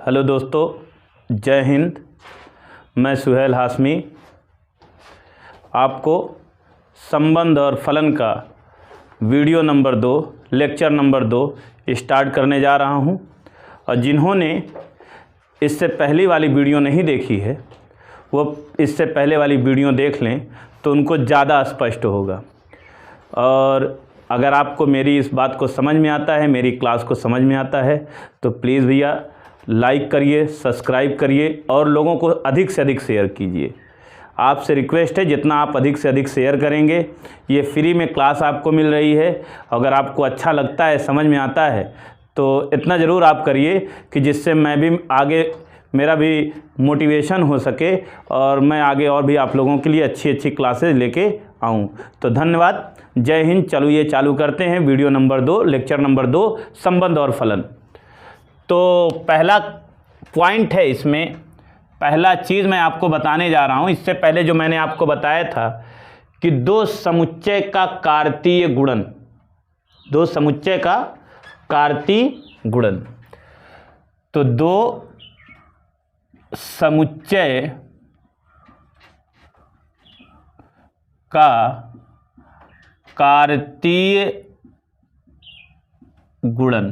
Hello दोस्तों, जय हिंद। मैं सुहेल हाशमी आपको संबंध और फलन का video number 2 lecture number 2 start करने जा रहा हूं। और जिन्होंने इससे पहली वाली वीडियो नहीं देखी है वो इससे पहले वाली वीडियो देख लें तो उनको ज़्यादा स्पष्ट होगा। और अगर आपको मेरी इस बात को समझ में आता है, मेरी क्लास को समझ में आता है, तो प्लीज़ भैया लाइक करिए, सब्सक्राइब करिए और लोगों को अधिक से अधिक शेयर कीजिए। आपसे रिक्वेस्ट है, जितना आप अधिक से अधिक शेयर करेंगे, ये फ्री में क्लास आपको मिल रही है। अगर आपको अच्छा लगता है, समझ में आता है, तो इतना ज़रूर आप करिए कि जिससे मैं भी आगे, मेरा भी मोटिवेशन हो सके और मैं आगे और भी आप लोगों के लिए अच्छी अच्छी क्लासेस लेके आऊँ। तो धन्यवाद, जय हिंद। चलो ये चालू करते हैं वीडियो नंबर 2 लेक्चर नंबर 2 संबंध और फलन। तो पहला पॉइंट है, इसमें पहला चीज़ मैं आपको बताने जा रहा हूँ। इससे पहले जो मैंने आपको बताया था कि दो समुच्चय का कार्तीय गुणन, दो समुच्चय का कार्तीय गुणन। तो दो समुच्चय का कार्तीय गुणन,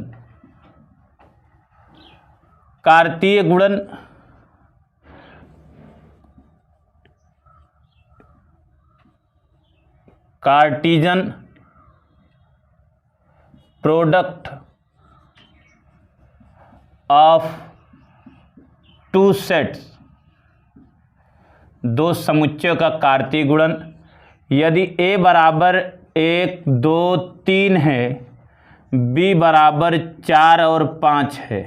कार्तीय गुणन Cartesian product of two sets, दो समुच्चयों का कार्तीय गुणन यदि a बराबर 1, 2, 3 है, b बराबर 4 और 5 है।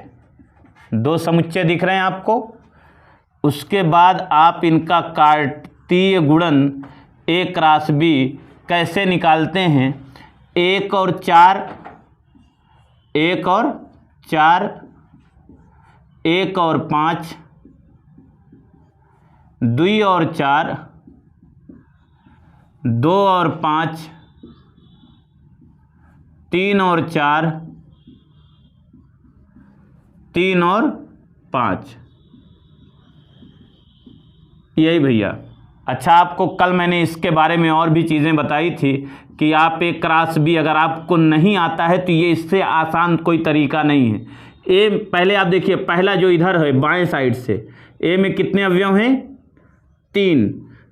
दो समुच्चय दिख रहे हैं आपको। उसके बाद आप इनका कार्तीय गुणन a क्रॉस b कैसे निकालते हैं? 1 और 4, 1 और 4, 1 और 5, 2 और 4, 2 और 5, 3 और 4, 3 और 5। यही भैया। अच्छा, आपको कल मैंने इसके बारे में और भी चीज़ें बताई थी कि आप एक क्रॉस बी अगर आपको नहीं आता है तो ये इससे आसान कोई तरीका नहीं है। ए पहले आप देखिए, पहला जो इधर है बाएं साइड से, ए में कितने अवयव हैं? 3।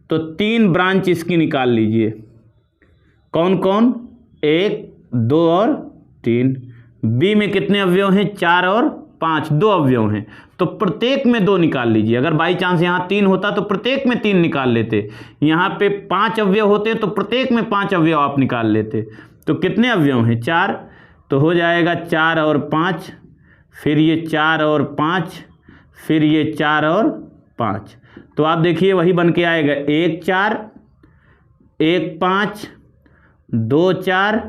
तो 3 ब्रांच इसकी निकाल लीजिए। कौन कौन? 1, 2 और 3। बी में कितने अवयव हैं? 4 और 5, 2 अवयव हैं। तो प्रत्येक में 2 निकाल लीजिए। अगर बाई चांस यहाँ 3 होता तो प्रत्येक में 3 निकाल लेते। यहाँ पे 5 अवयव होते तो प्रत्येक में 5 अवयव आप निकाल लेते। तो कितने अवयव हैं? 4। तो हो जाएगा 4 और 5, फिर ये 4 और 5, फिर ये 4 और 5। तो आप देखिए वही बन के आएगा 1 4, 1 5, 2 4,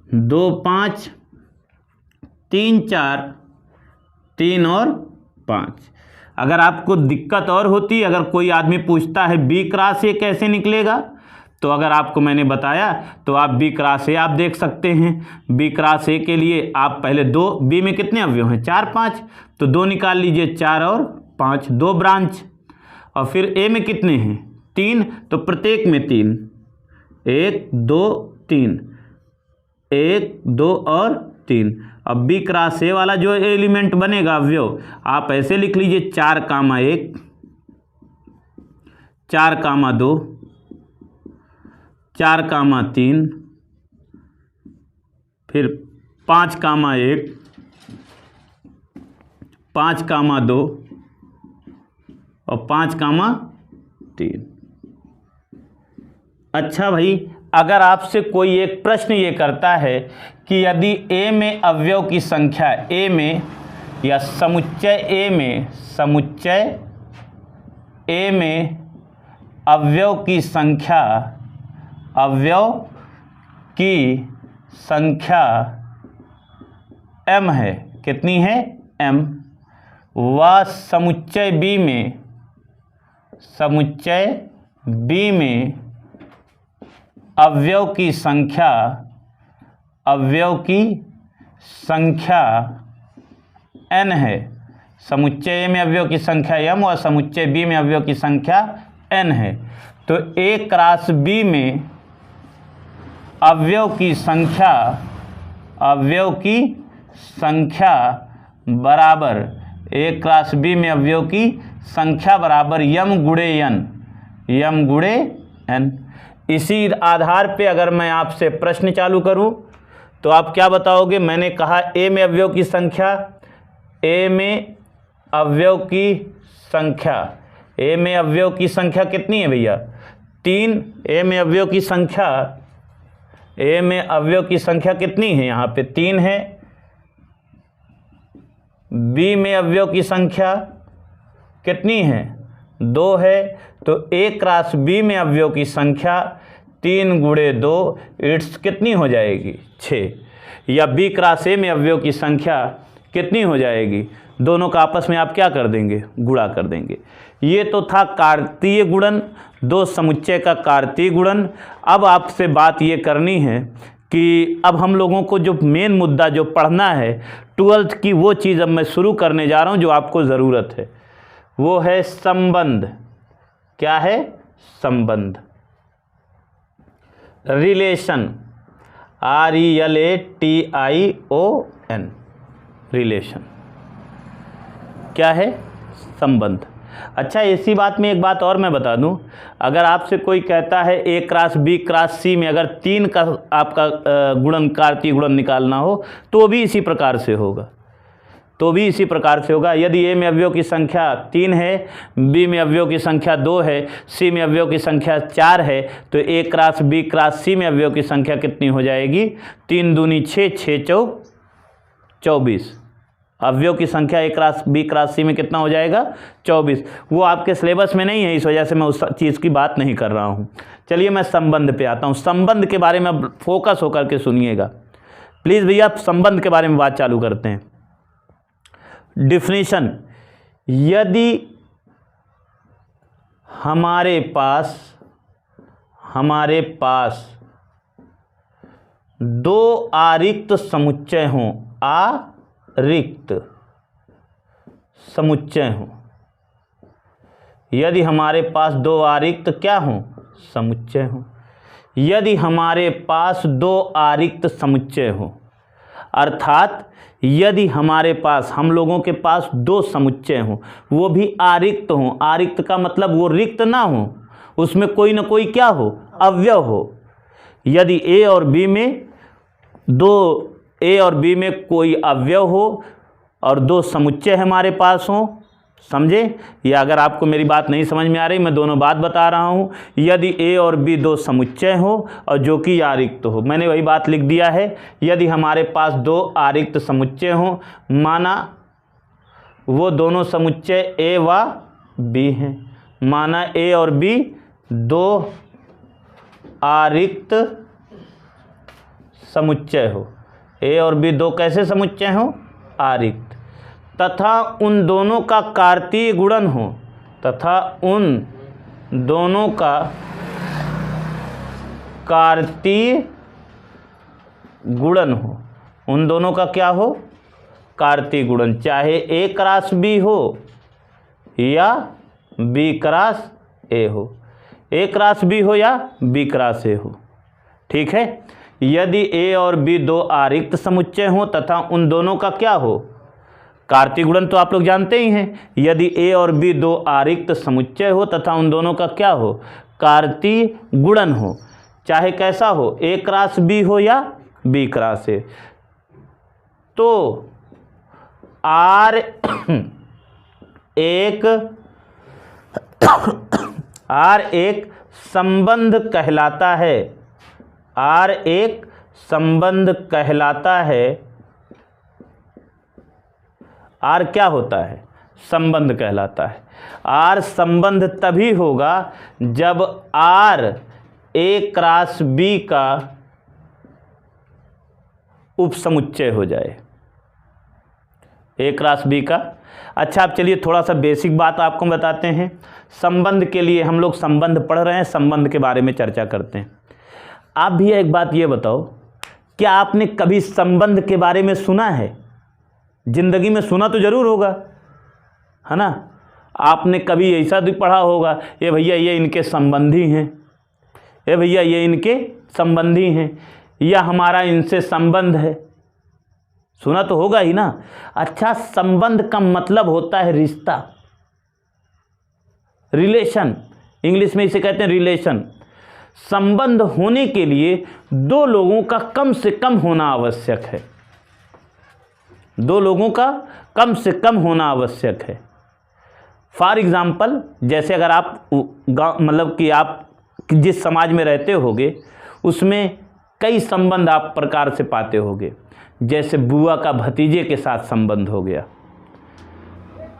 2 5, 3 4, 3 और 5। अगर आपको दिक्कत और होती, अगर कोई आदमी पूछता है बी क्रॉस ए कैसे निकलेगा, तो अगर आपको मैंने बताया तो आप बी क्रॉस ए आप देख सकते हैं। बी क्रॉस ए के लिए आप पहले 2, बी में कितने अवयव हैं? 4 5, तो 2 निकाल लीजिए। 4 और 5, 2 ब्रांच। और फिर ए में कितने हैं? 3, तो प्रत्येक में 3, 1 2 3, 1 2 और 3। अब बी क्रॉस ए वाला जो एलिमेंट बनेगा अवयव, आप ऐसे लिख लीजिए 4 कामा 1, 4 कामा 2, 4 कामा 3, फिर 5 कामा 1, 5 कामा 2 और 5 कामा 3। अच्छा भाई, अगर आपसे कोई एक प्रश्न ये करता है कि यदि ए में अवयव की संख्या, ए में या समुच्चय ए में, समुच्चय ए में अवयव की संख्या, अवयव की संख्या m है, कितनी है? m। वह समुच्चय बी में, समुच्चय बी में अवयव की संख्या, अवयव की संख्या n है, समुच्चय ए में अवयव की संख्या m और समुच्चय b में अवयव की संख्या n है, तो a क्रॉस b में अवयव की संख्या बराबर a क्रॉस b में अवयव की संख्या बराबर m गुणे n। इसी आधार पे अगर मैं आपसे प्रश्न चालू करूं तो आप क्या बताओगे? मैंने कहा a में अवयव की संख्या, a में अवयव की संख्या कितनी है भैया? 3। a में अवयव की संख्या कितनी है? यहाँ पे 3 है। b में अवयव की संख्या कितनी है? 2 है। तो a क्रॉस b में अवयव की संख्या 3 गुणे 2 इट्स कितनी हो जाएगी? 6। या b क्रॉस a में अवयव की संख्या कितनी हो जाएगी? दोनों का आपस में आप क्या कर देंगे? गुणा कर देंगे। ये तो था कार्तीय गुणन, दो समुच्चय का कार्तीय गुणन। अब आपसे बात ये करनी है कि अब हम लोगों को जो मेन मुद्दा जो पढ़ना है 12th की, वो चीज़ अब मैं शुरू करने जा रहा हूँ जो आपको ज़रूरत है, वो है संबंध। क्या है? संबंध, रिलेशन, RELATION, रिलेशन। क्या है? संबंध। अच्छा, इसी बात में एक बात और मैं बता दूं, अगर आपसे कोई कहता है a cross b cross c में अगर 3 का आपका गुणन, कार्तीय गुणन निकालना हो तो भी इसी प्रकार से होगा, यदि a में अवयव की संख्या 3 है, b में अवयव की संख्या 2 है, c में अवयव की संख्या 4 है, तो a cross b cross c में अवयव की संख्या कितनी हो जाएगी? 3 दूनी 6, 6 चौक 24। अवयव की संख्या a cross b cross c में कितना हो जाएगा? 24। वो आपके सिलेबस में नहीं है, इस वजह से मैं उस चीज़ की बात नहीं कर रहा हूँ। चलिए मैं संबंध पे आता हूँ। संबंध के बारे में फोकस होकर के सुनिएगा प्लीज़ भैया। संबंध के बारे में बात चालू करते हैं। डिफिनीशन, यदि हमारे पास दो आरिक्त समुच्चय हों, यदि हमारे पास दो आरिक्त क्या हों? समुच्चय हों। यदि हमारे पास दो आरिक्त समुच्चय हों, अर्थात यदि हमारे पास, हम लोगों के पास दो समुच्चय हों, वो भी आरिक्त हों। आरिक्त का मतलब वो रिक्त ना हो, उसमें कोई ना कोई क्या हो? अवयव हो। यदि a और b में कोई अवयव हो और दो समुच्चय हमारे पास हों, समझे? या अगर आपको मेरी बात नहीं समझ में आ रही, मैं दोनों बात बता रहा हूँ। यदि a और b दो समुच्चय हो और जो कि आरिक्त हो, मैंने वही बात लिख दिया है। यदि हमारे पास दो आरिक्त समुच्चय हो, माना वो दोनों समुच्चय a व b हैं, माना a और b दो आरिक्त समुच्चय हो, a और b दो कैसे समुच्चय हो? आरिक्त। तथा उन दोनों का कार्तीय गुणन हो, उन दोनों का क्या हो? कार्तीय गुणन। चाहे a क्रॉस b हो या b क्रॉस a हो, a क्रॉस b हो या b क्रॉस a हो, ठीक है। यदि a और b दो आरिक्त समुच्चय हो तथा उन दोनों का क्या हो? कार्तीय गुणन तो आप लोग जानते ही हैं। यदि a और b दो आरिक्त समुच्चय हो तथा उन दोनों का क्या हो? कार्तीय गुणन हो। चाहे कैसा हो? a क्रॉस b हो या b क्रॉस a। तो R एक संबंध कहलाता है। R एक संबंध कहलाता है। R क्या होता है? संबंध कहलाता है। R संबंध तभी होगा जब R a क्रॉस b का उपसमुच्चय हो जाए, a क्रॉस b का। अच्छा, अब चलिए थोड़ा सा बेसिक बात आपको बताते हैं। संबंध के लिए हम लोग संबंध पढ़ रहे हैं, संबंध के बारे में चर्चा करते हैं। आप भी एक बात ये बताओ, क्या आपने कभी संबंध के बारे में सुना है? जिंदगी में सुना तो जरूर होगा, है ना। आपने कभी ऐसा भी पढ़ा होगा, ये भैया ये इनके संबंधी हैं, ये भैया ये इनके संबंधी हैं, या हमारा इनसे संबंध है, सुना तो होगा ही ना। अच्छा, संबंध का मतलब होता है रिश्ता, रिलेशन, इंग्लिश में इसे कहते हैं रिलेशन। संबंध होने के लिए दो लोगों का कम से कम होना आवश्यक है, दो लोगों का कम से कम होना आवश्यक है। फॉर एग्ज़ाम्पल, जैसे अगर आप मतलब कि आप जिस समाज में रहते होगे उसमें कई संबंध आप प्रकार से पाते होगे। जैसे बुआ का भतीजे के साथ संबंध हो गया,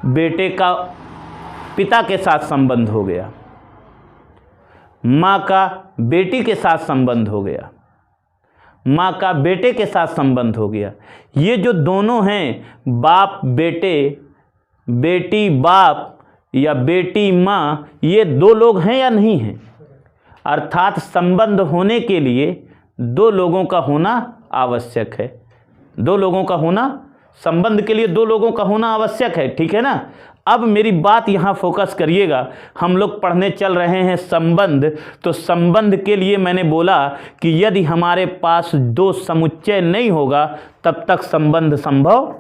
बेटे का पिता के साथ संबंध हो गया, माँ का बेटी के साथ संबंध हो गया, माँ का बेटे के साथ संबंध हो गया। ये जो दोनों हैं, बाप बेटे, बेटी बाप या बेटी माँ, ये दो लोग हैं या नहीं हैं। अर्थात संबंध होने के लिए दो लोगों का होना आवश्यक है, दो लोगों का होना, संबंध के लिए दो लोगों का होना आवश्यक है, ठीक है ना। अब मेरी बात यहाँ फोकस करिएगा, हम लोग पढ़ने चल रहे हैं संबंध। तो संबंध के लिए मैंने बोला कि यदि हमारे पास दो समुच्चय नहीं होगा तब तक संबंध संभव,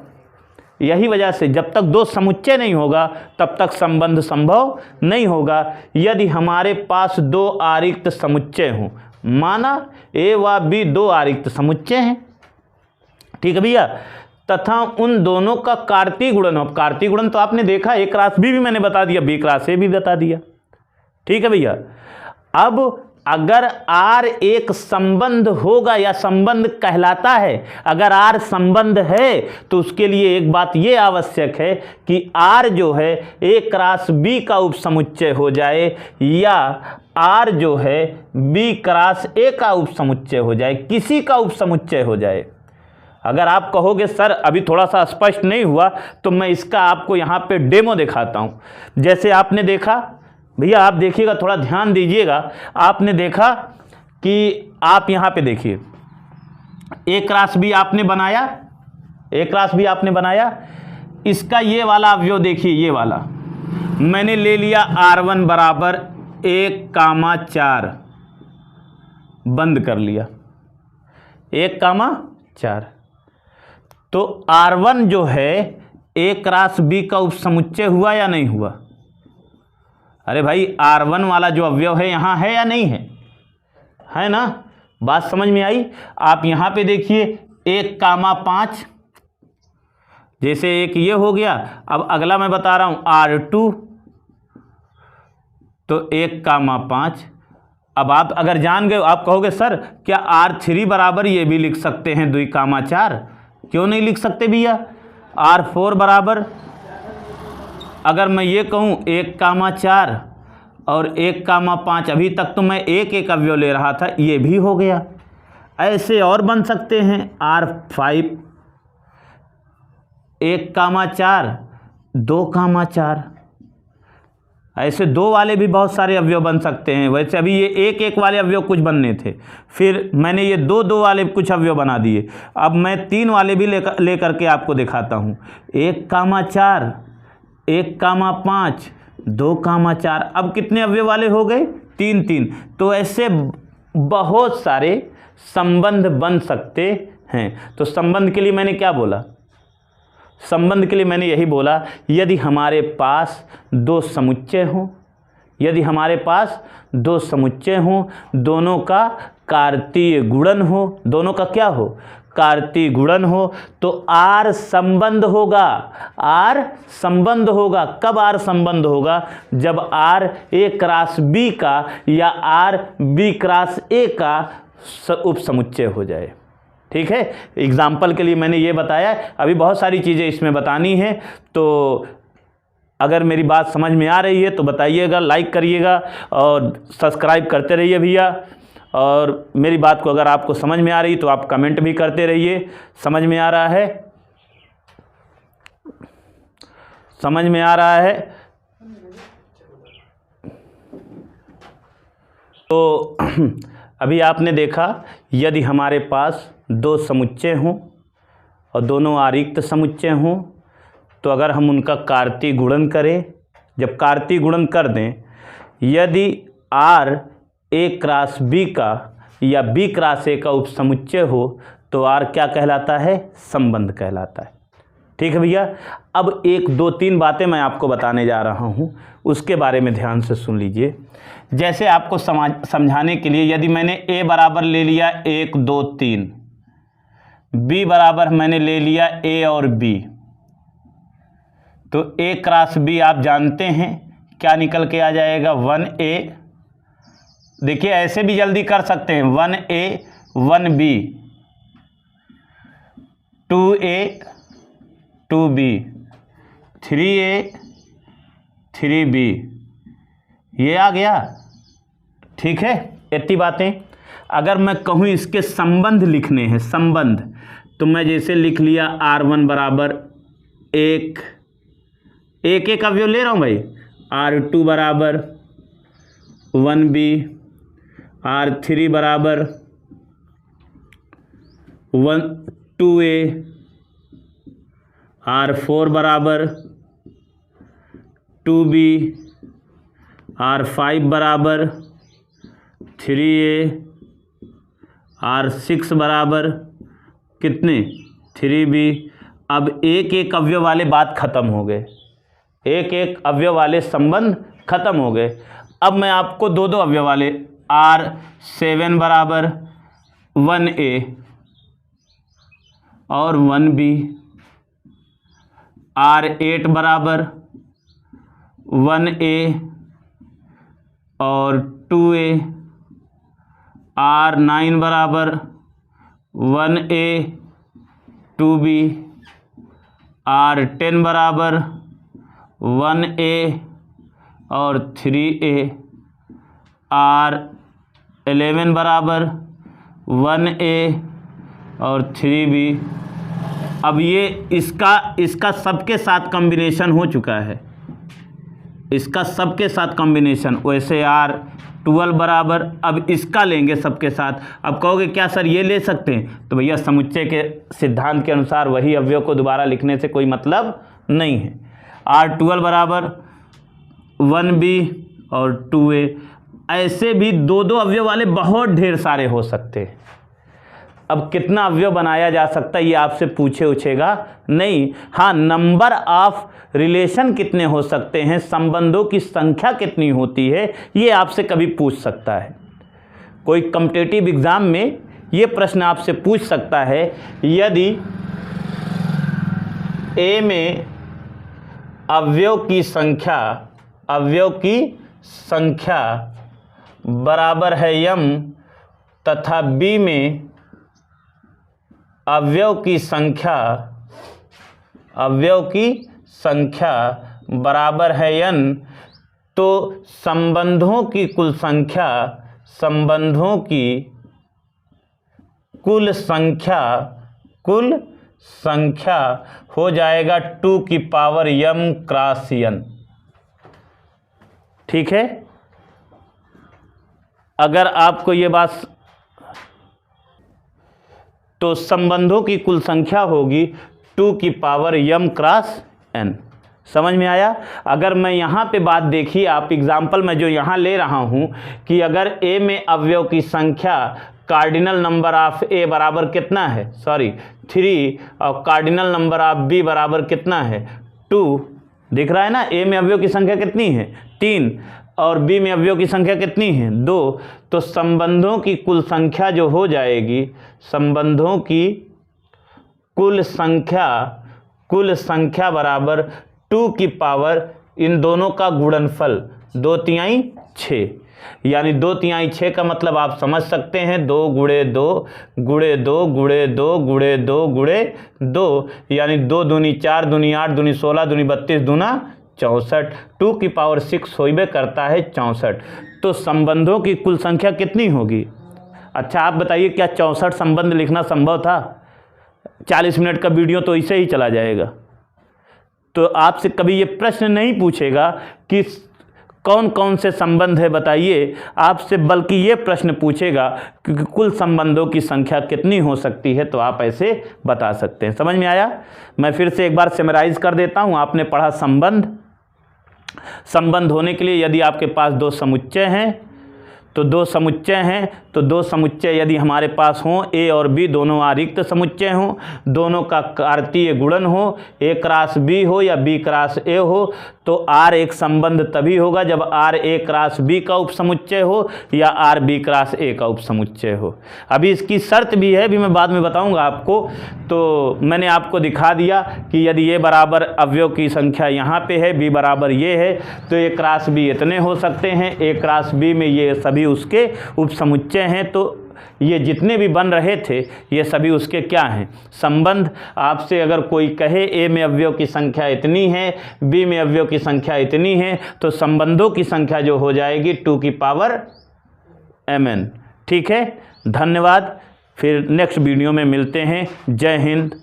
यही वजह से जब तक दो समुच्चय नहीं होगा तब तक संबंध संभव नहीं होगा। यदि हमारे पास दो आरिक्त समुच्चय हों, माना ए व बी दो आरिक्त समुच्चय हैं, ठीक है भैया, तथा उन दोनों का कार्तीय गुणन हो। कार्तीय गुणन तो आपने देखा, ए क्रॉस बी भी मैंने बता दिया, बी क्रॉस ए भी बता दिया, ठीक है भैया। अब अगर आर एक संबंध होगा या संबंध कहलाता है, अगर आर संबंध है तो उसके लिए एक बात ये आवश्यक है कि आर जो है ए क्रॉस बी का उपसमुच्चय हो जाए, या आर जो है बी क्रॉस ए का उपसमुच्चय हो जाए, किसी का उपसमुच्चय हो जाए। अगर आप कहोगे सर अभी थोड़ा सा स्पष्ट नहीं हुआ, तो मैं इसका आपको यहाँ पे डेमो दिखाता हूँ। जैसे आपने देखा भैया, आप देखिएगा, थोड़ा ध्यान दीजिएगा। आपने देखा कि आप यहाँ पे देखिए, ए क्रॉस बी आपने बनाया, ए क्रॉस बी आपने बनाया, इसका ये वाला अवयव देखिए, ये वाला मैंने ले लिया R1 बराबर 1,4, बंद कर लिया 1,4। तो R1 जो है ए क्रॉस बी का उपसमुच्चय हुआ या नहीं हुआ। अरे भाई, R1 वाला जो अवयव है यहाँ है या नहीं है, है ना। बात समझ में आई। आप यहाँ पे देखिए 1,5, जैसे एक ये हो गया। अब अगला मैं बता रहा हूँ R2, तो 1,5। अब आप अगर जान गए, आप कहोगे सर क्या R3 बराबर ये भी लिख सकते हैं 2,4, क्यों नहीं लिख सकते भैया। R4 बराबर, अगर मैं ये कहूँ 1,4 और 1,5, अभी तक तो मैं एक एक अवयव ले रहा था, ये भी हो गया। ऐसे और बन सकते हैं R5 1,4 2,4, ऐसे दो वाले भी बहुत सारे अवयव बन सकते हैं। वैसे अभी ये एक एक वाले अवयव कुछ बनने थे, फिर मैंने ये दो दो वाले कुछ अवयव बना दिए। अब मैं 3 वाले भी लेकर के आपको दिखाता हूँ। 1,4 1,5 2,4, अब कितने अवयव वाले हो गए, 3 3। तो ऐसे बहुत सारे संबंध बन सकते हैं। तो संबंध के लिए मैंने क्या बोला, संबंध के लिए मैंने यही बोला, यदि हमारे पास दो समुच्चय हों, यदि हमारे पास दो समुच्चय हों, दोनों का कार्तीय गुणन हो, दोनों का क्या हो, कार्तीय गुणन हो, तो आर संबंध होगा। आर संबंध होगा। कब आर संबंध होगा, जब आर ए क्रॉस बी का या आर बी क्रॉस ए का उपसमुच्चय हो जाए। ठीक है, एग्जाम्पल के लिए मैंने ये बताया। अभी बहुत सारी चीज़ें इसमें बतानी है, तो अगर मेरी बात समझ में आ रही है तो बताइएगा, लाइक करिएगा और सब्सक्राइब करते रहिए भैया। और मेरी बात को अगर आपको समझ में आ रही तो आप कमेंट भी करते रहिए, समझ में आ रहा है, समझ में आ रहा है। तो अभी आपने देखा, यदि हमारे पास दो समुच्चय हों और दोनों आरिक्त समुच्चय हों, तो अगर हम उनका कार्तीय गुणन करें, जब कार्तीय गुणन कर दें, यदि R A क्रॉस B का या B क्रॉस A का उपसमुच्चय हो तो R क्या कहलाता है? संबंध कहलाता है। ठीक है भैया। अब 1 2 3 बातें मैं आपको बताने जा रहा हूँ, उसके बारे में ध्यान से सुन लीजिए। जैसे आपको समझाने के लिए, यदि मैंने A बराबर ले लिया 1 2 3, B बराबर मैंने ले लिया A और B, तो A क्रॉस B आप जानते हैं क्या निकल के आ जाएगा? 1A। देखिए ऐसे भी जल्दी कर सकते हैं, 1A 1B, 2A 2B, 3A 3B, ये आ गया। ठीक है, इतनी बातें। अगर मैं कहूँ इसके संबंध लिखने हैं, संबंध, तो मैं जैसे लिख लिया R1 बराबर एक अवयव ले रहा हूँ भाई, R2 बराबर 1B, R3 बराबर 2A, R4 बराबर 2B, R5 बराबर 3A, R6 बराबर कितने? 3B। अब एक अवयव वाले बात खत्म हो गए, एक अवयव वाले संबंध खत्म हो गए। अब मैं आपको दो अवयव वाले, R7 बराबर 1A और 1B, R8 बराबर 1A और 2A, R9 बराबर 1A 2B, R10 बराबर 1A और 3A, R11 बराबर 1A और 3B। अब ये इसका सबके साथ कॉम्बिनेशन हो चुका है, इसका सबके साथ कॉम्बिनेशन। वैसे R12 बराबर, अब इसका लेंगे सबके साथ। अब कहोगे क्या सर ये ले सकते हैं? तो भैया समुच्चय के सिद्धांत के अनुसार वही अवयव को दोबारा लिखने से कोई मतलब नहीं है। R12 बराबर 1B और 2A। ऐसे भी दो अवयव वाले बहुत ढेर सारे हो सकते हैं। अब कितना अवयव बनाया जा सकता है ये आपसे पूछेगा नहीं। हाँ, नंबर ऑफ रिलेशन कितने हो सकते हैं, संबंधों की संख्या कितनी होती है, ये आपसे कभी पूछ सकता है। कोई कॉम्पिटिटिव एग्जाम में ये प्रश्न आपसे पूछ सकता है, यदि A में अवयव की संख्या बराबर है m तथा B में अवयव की संख्या बराबर है n, तो संबंधों की कुल संख्या हो जाएगा 2 की पावर m क्रॉस n। ठीक है। अगर आपको ये बात, तो संबंधों की कुल संख्या होगी 2 की पावर m क्रॉस n। समझ में आया? अगर मैं यहाँ पे बात देखिए, आप एग्जाम्पल में जो यहाँ ले रहा हूँ कि अगर A में अवयव की संख्या कार्डिनल नंबर ऑफ A बराबर कितना है, 3, और कार्डिनल नंबर ऑफ B बराबर कितना है, 2। दिख रहा है ना? A में अवयव की संख्या कितनी है, 3, और B में अवयव की संख्या कितनी है, 2। तो संबंधों की कुल संख्या जो हो जाएगी, संबंधों की कुल संख्या बराबर 2 की पावर इन दोनों का गुणनफल 2×3 6, यानी 2×3 6 का मतलब आप समझ सकते हैं 2 गुणे 2 गुणे 2 गुणे 2 गुणे 2 गुणे 2, यानी 2 दूनी 4 दूनी 8 दूनी 16 दूनी 32 दूना 64, 2 की पावर 6 होइबे करता है 64। तो संबंधों की कुल संख्या कितनी होगी? अच्छा आप बताइए, क्या 64 संबंध लिखना संभव था? 40 मिनट का वीडियो तो इसे ही चला जाएगा। तो आपसे कभी ये प्रश्न नहीं पूछेगा कि कौन कौन से संबंध है बताइए, आपसे बल्कि ये प्रश्न पूछेगा कि कुल संबंधों की संख्या कितनी हो सकती है, तो आप ऐसे बता सकते हैं। समझ में आया? मैं फिर से एक बार समराइज कर देता हूँ। आपने पढ़ा संबंध होने के लिए यदि आपके पास दो समुच्चय हैं तो दो समुच्चय यदि हमारे पास हों, ए और बी दोनों आरिक्त समुच्चय हों, दोनों का कार्तीय गुणन हो, ए क्रॉस बी हो या बी क्रॉस ए हो, तो आर एक संबंध तभी होगा जब आर ए क्रॉस बी का उपसमुच्चय हो या आर बी क्रॉस ए का उपसमुच्चय हो। अभी इसकी शर्त भी है, भी मैं बाद में बताऊंगा आपको। तो मैंने आपको दिखा दिया कि यदि ए बराबर अवयव की संख्या यहाँ पे है, बी बराबर ये है, तो ए क्रॉस बी इतने हो सकते हैं। ए क्रॉस बी में ये सभी उसके उपसमुच्चय हैं, तो ये जितने भी बन रहे थे ये सभी उसके क्या हैं? संबंध। आपसे अगर कोई कहे ए में अवयव की संख्या इतनी है, बी में अवयव की संख्या इतनी है, तो संबंधों की संख्या जो हो जाएगी 2 की पावर mn। ठीक है, धन्यवाद। फिर नेक्स्ट वीडियो में मिलते हैं। जय हिंद।